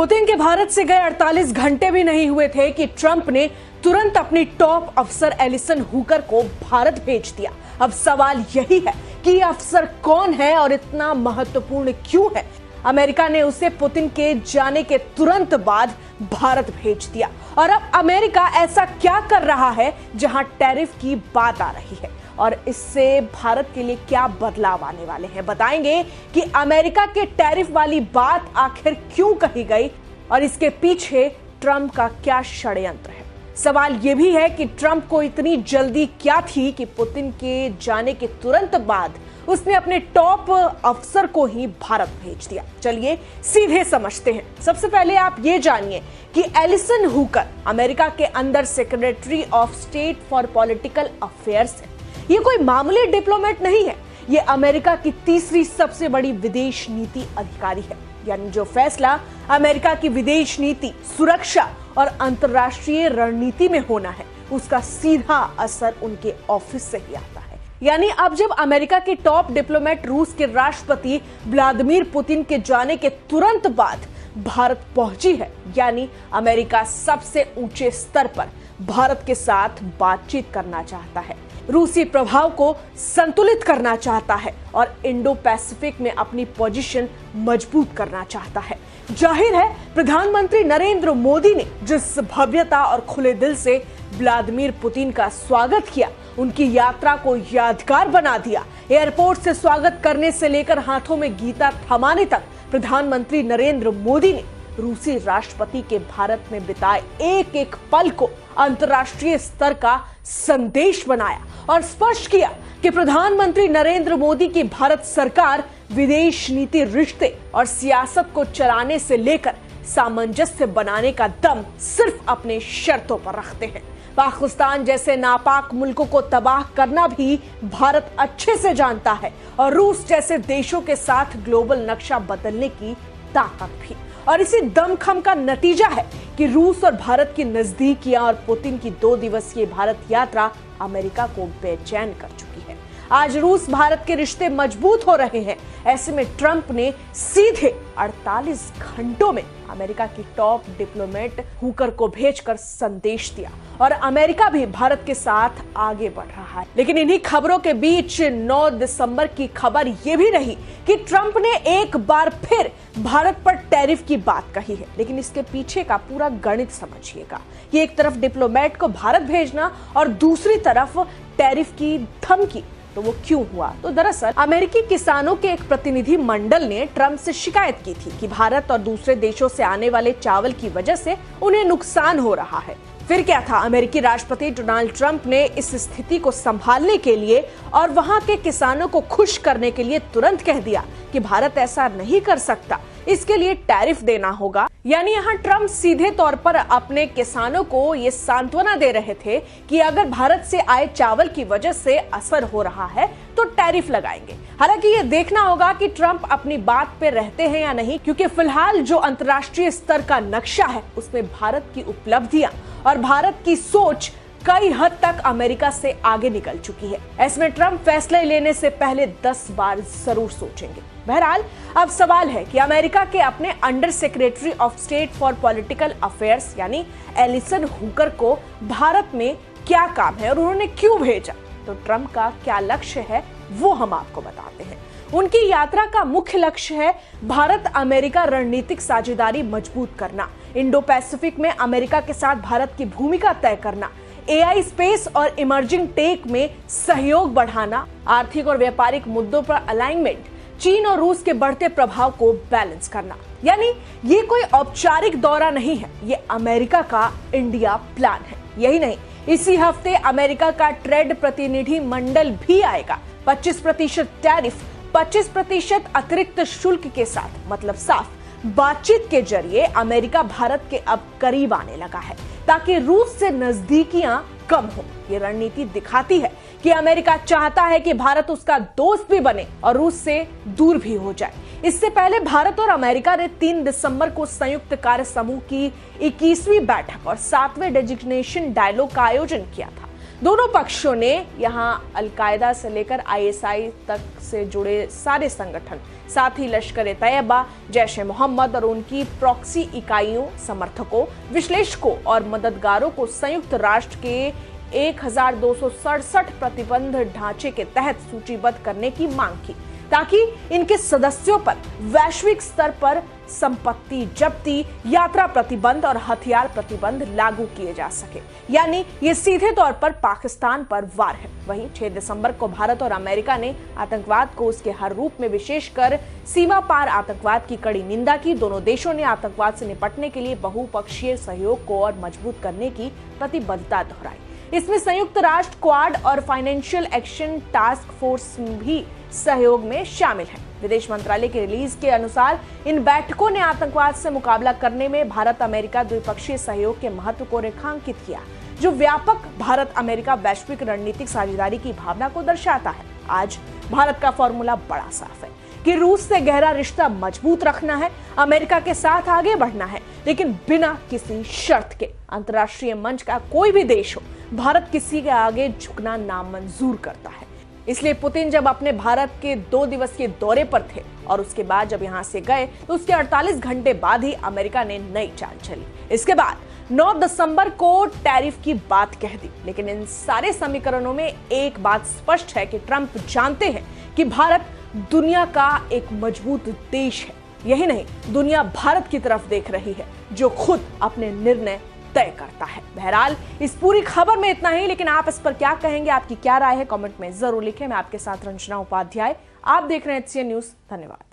Putin के भारत से गए 48 घंटे भी नहीं हुए थे कि ट्रंप ने तुरंत अपनी टॉप अफसर एलिसन हुकर को भारत भेज दिया। अब सवाल यही है कि ये अफसर कौन है और इतना महत्वपूर्ण क्यों है। अमेरिका ने उसे पुतिन के जाने के तुरंत बाद भारत भेज दिया और अब अमेरिका ऐसा क्या कर रहा है जहां टैरिफ की बात आ रही है और इससे भारत के लिए क्या बदलाव आने वाले हैं। बताएंगे कि अमेरिका के टैरिफ वाली बात आखिर क्यों कही गई और इसके पीछे ट्रंप का क्या षड्यंत्र है। सवाल यह भी है कि ट्रंप को इतनी जल्दी क्या थी कि पुतिन के जाने के तुरंत बाद उसने अपने टॉप अफसर को ही भारत भेज दिया। चलिए सीधे समझते हैं। सबसे पहले आप ये जानिए कि एलिसन हुकर अमेरिका के अंदर secretary of state for political affairs है। ये कोई मामूली डिप्लोमेट नहीं है, ये अमेरिका की तीसरी सबसे बड़ी विदेश नीति अधिकारी है। यानी जो फैसला अमेरिका की विदेश नीति, सुरक्षा और अंतर्राष्ट्रीय रणनीति में होना है, उसका सीधा असर उनके ऑफिस से ही आता है। यानी अब जब अमेरिका की टॉप डिप्लोमेट रूस के राष्ट्रपति व्लादिमीर पुतिन के जाने के तुरंत बाद भारत पहुंची है, यानी अमेरिका सबसे ऊंचे स्तर पर भारत के साथ बातचीत करना चाहता है, रूसी प्रभाव को संतुलित करना चाहता है और इंडो पैसिफिक में अपनी पोजीशन मजबूत करना चाहता है। जाहिर है प्रधानमंत्री नरेंद्र मोदी ने जिस भव्यता और खुले दिल से व्लादिमीर पुतिन का स्वागत किया, उनकी यात्रा को यादगार बना दिया। एयरपोर्ट से स्वागत करने से लेकर हाथों में गीता थमाने तक प्रधानमंत्री नरेंद्र मोदी ने रूसी राष्ट्रपति के भारत में बिताए एक एक पल को अंतर्राष्ट्रीय स्तर का संदेश बनाया और स्पष्ट किया कि प्रधानमंत्री नरेंद्र मोदी की भारत सरकार विदेश नीति, रिश्ते और सियासत को चलाने से लेकर सामंजस्य बनाने का दम सिर्फ अपने शर्तों पर रखते हैं। पाकिस्तान जैसे नापाक मुल्कों को तबाह करना भी भारत अच्छे से जानता है और रूस जैसे देशों के साथ ग्लोबल नक्शा बदलने की ताकत भी। और इसी दमखम का नतीजा है कि रूस और भारत की नजदीकियां और पुतिन की 2 दिवसीय भारत यात्रा अमेरिका को बेचैन कर चुकी है। आज रूस भारत के रिश्ते मजबूत हो रहे हैं। ऐसे में ट्रंप ने सीधे 48 घंटों में अमेरिका की टॉप डिप्लोमेट हुकर को भेजकर संदेश दिया और अमेरिका भी भारत के साथ आगे बढ़ रहा है। लेकिन इन्हीं खबरों के बीच 9 दिसंबर की खबर यह भी रही कि ट्रंप ने एक बार फिर भारत पर टैरिफ की बात कही है। लेकिन इसके पीछे का पूरा गणित समझिएगा। ये एक तरफ डिप्लोमेट को भारत भेजना और दूसरी तरफ टैरिफ की धमकी, तो वो क्यों हुआ? तो दरअसल अमेरिकी किसानों के एक प्रतिनिधि मंडल ने ट्रंप से शिकायत की थी कि भारत और दूसरे देशों से आने वाले चावल की वजह से उन्हें नुकसान हो रहा है। फिर क्या था, अमेरिकी राष्ट्रपति डोनाल्ड ट्रंप ने इस स्थिति को संभालने के लिए और वहां के किसानों को खुश करने के लिए तुरंत कह दिया कि भारत ऐसा नहीं कर सकता, इसके लिए टैरिफ देना होगा। यानी यहाँ ट्रंप सीधे तौर पर अपने किसानों को ये सांत्वना दे रहे थे कि अगर भारत से आए चावल की वजह से असर हो रहा है तो टैरिफ लगाएंगे। हालांकि ये देखना होगा कि ट्रंप अपनी बात पे रहते हैं या नहीं, क्योंकि फिलहाल जो अंतर्राष्ट्रीय स्तर का नक्शा है उसमें भारत की उपलब्धियां और भारत की सोच कई हद तक अमेरिका से आगे निकल चुकी है। ऐसे में ट्रंप फैसले लेने से पहले 10 बार जरूर सोचेंगे। बहरहाल अब सवाल है कि अमेरिका के अपने under secretary of state for political affairs यानी एलिसन हुकर को भारत में क्या काम है और उन्होंने क्यों भेजा। तो ट्रंप का क्या लक्ष्य है वो हम आपको बताते हैं। उनकी यात्रा का मुख्य लक्ष्य है भारत अमेरिका रणनीतिक साझेदारी मजबूत करना, इंडो पैसिफिक में अमेरिका के साथ भारत की भूमिका तय करना, एआई, स्पेस और इमर्जिंग टेक में सहयोग बढ़ाना, आर्थिक और व्यापारिक मुद्दों पर अलाइनमेंट, चीन और रूस के बढ़ते प्रभाव को बैलेंस करना। यानी ये कोई औपचारिक दौरा नहीं है, ये अमेरिका का इंडिया प्लान है। यही नहीं, इसी हफ्ते अमेरिका का ट्रेड प्रतिनिधि मंडल भी आएगा। 25% टैरिफ, 25% अतिरिक्त शुल्क के साथ, मतलब साफ बातचीत के जरिए अमेरिका भारत के अब करीब आने लगा है ताकि रूस से नजदीकियां कम हो। ये रणनीति दिखाती है कि अमेरिका चाहता है कि भारत उसका दोस्त भी बने और रूस से दूर भी हो जाए। इससे पहले भारत और अमेरिका ने 3 दिसंबर को संयुक्त कार्य समूह की 21वीं बैठक और 7वें डेजिग्नेशन डायलॉग का आयोजन किया था। दोनों पक्षों ने यहां अल कायदा से लेकर आईएसआई तक से जुड़े सारे संगठन, साथ ही लश्कर तैयबा, जैश ए मोहम्मद और उनकी प्रॉक्सी इकाइयों, समर्थकों, विश्लेषकों और मददगारों को संयुक्त राष्ट्र के 1267 प्रतिबंध ढांचे के तहत सूचीबद्ध करने की मांग की, ताकि इनके सदस्यों पर वैश्विक स्तर पर संपत्ति जब्ती, यात्रा प्रतिबंध और हथियार प्रतिबंध लागू किए जा सके। यानी ये सीधे तौर पर पाकिस्तान पर वार है। वहीं 6 दिसंबर को भारत और अमेरिका ने आतंकवाद को उसके हर रूप में, विशेषकर सीमा पार आतंकवाद की कड़ी निंदा की। दोनों देशों ने आतंकवाद से निपटने के लिए बहुपक्षीय सहयोग को और मजबूत करने की प्रतिबद्धता दोहराई। इसमें संयुक्त राष्ट्र क्वाड और फाइनेंशियल एक्शन टास्क फोर्स भी सहयोग में शामिल है। विदेश मंत्रालय की रिलीज के अनुसार इन बैठकों ने आतंकवाद से मुकाबला करने में भारत अमेरिका द्विपक्षीय सहयोग के महत्व को रेखांकित किया, जो व्यापक भारत अमेरिका वैश्विक रणनीतिक साझेदारी की भावना को दर्शाता है। आज भारत का फॉर्मूला बड़ा साफ है कि रूस से गहरा रिश्ता मजबूत रखना है, अमेरिका के साथ आगे बढ़ना है, लेकिन बिना किसी शर्त के। अंतर्राष्ट्रीय मंच का कोई भी देश हो, भारत किसी के आगे झुकना नामंजूर करता है। इसलिए पुतिन जब अपने भारत के 2 दिवसीय दौरे पर थे और उसके बाद जब यहां से गए, तो उसके 48 घंटे बाद ही अमेरिका ने नई चाल चली। इसके बाद 9 दिसंबर को टैरिफ की बात कह दी। लेकिन इन सारे समीकरणों में एक बात स्पष्ट है कि ट्रंप जानते हैं कि भारत दुनिया का एक मजबूत देश है। यही नहीं, दुनिया भारत की तरफ देख रही है, जो खुद अपने निर्णय तय करता है। बहरहाल इस पूरी खबर में इतना ही, लेकिन आप इस पर क्या कहेंगे, आपकी क्या राय है, कमेंट में जरूर लिखें। मैं आपके साथ रंजना उपाध्याय, आप देख रहे हैं HCN न्यूज़। धन्यवाद।